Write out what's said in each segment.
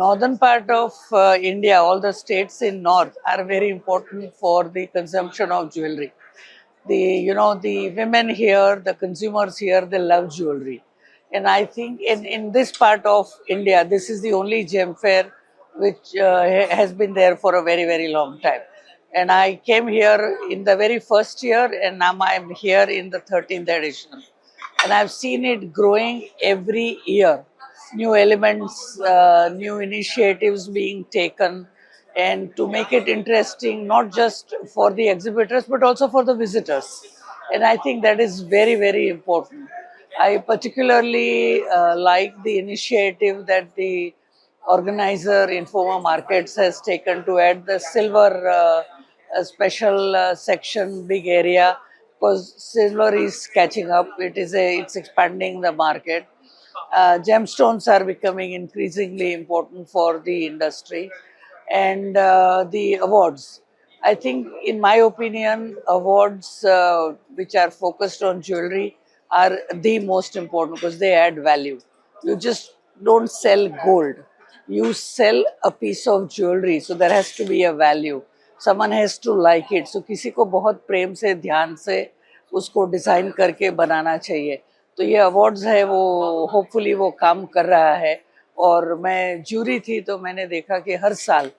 northern part of India, all the states in north are very important for the consumption of jewelry. The women here, the consumers here, they love jewelry. And I think in this part of India, this is the only gem fair which has been there for a very, very long time. And I came here in the very first year, and now I'm here in the 13th edition. And I've seen it growing every year. New elements, new initiatives being taken, and to make it interesting, not just for the exhibitors, but also for the visitors. And I think that is very, very important. I particularly like the initiative that the organizer Informa Markets has taken to add the silver a special section, big area, because silver is catching up. It's expanding the market. Gemstones are becoming increasingly important for the industry, and the awards. I think, in my opinion, awards which are focused on jewelry are the most important because they add value. You just don't sell gold, you sell a piece of jewelry, so there has to be a value. Someone has to like it. So किसी को बहुत प्रेम से ध्यान से उसको design करके बनाना चाहिए. तो ये अवार्ड्स है, वो होपफुली वो काम कर रहा है. और मैं ज्यूरी थी तो मैंने देखा कि हर साल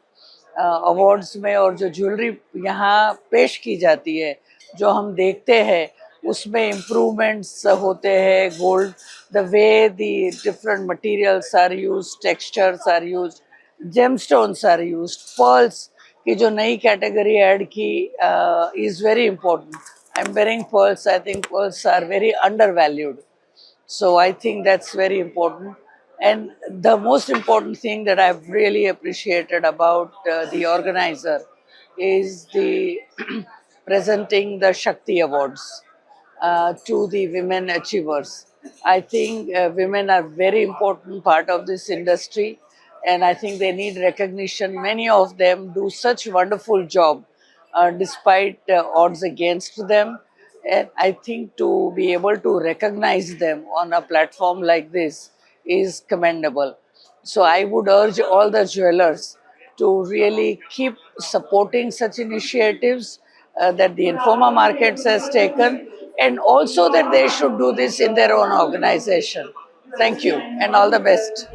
अवार्ड्स में और जो ज्वेलरी यहाँ पेश की जाती है, जो हम देखते हैं, उसमें इम्प्रूवमेंट्स होते हैं. Gold, the way the different materials are used, textures are used, gemstones are used, pearls की जो नई कैटेगरी ऐड की is very important. I am wearing pearls. I think pearls are very undervalued. So I think that's very important. And the most important thing that I've really appreciated about the organizer is the presenting the Shakti Awards to the women achievers. I think women are very important part of this industry, and I think they need recognition. Many of them do such wonderful job despite odds against them. And I think to be able to recognize them on a platform like this is commendable. So I would urge all the jewelers to really keep supporting such initiatives that the Informa Markets has taken, and also that they should do this in their own organization. Thank you and all the best.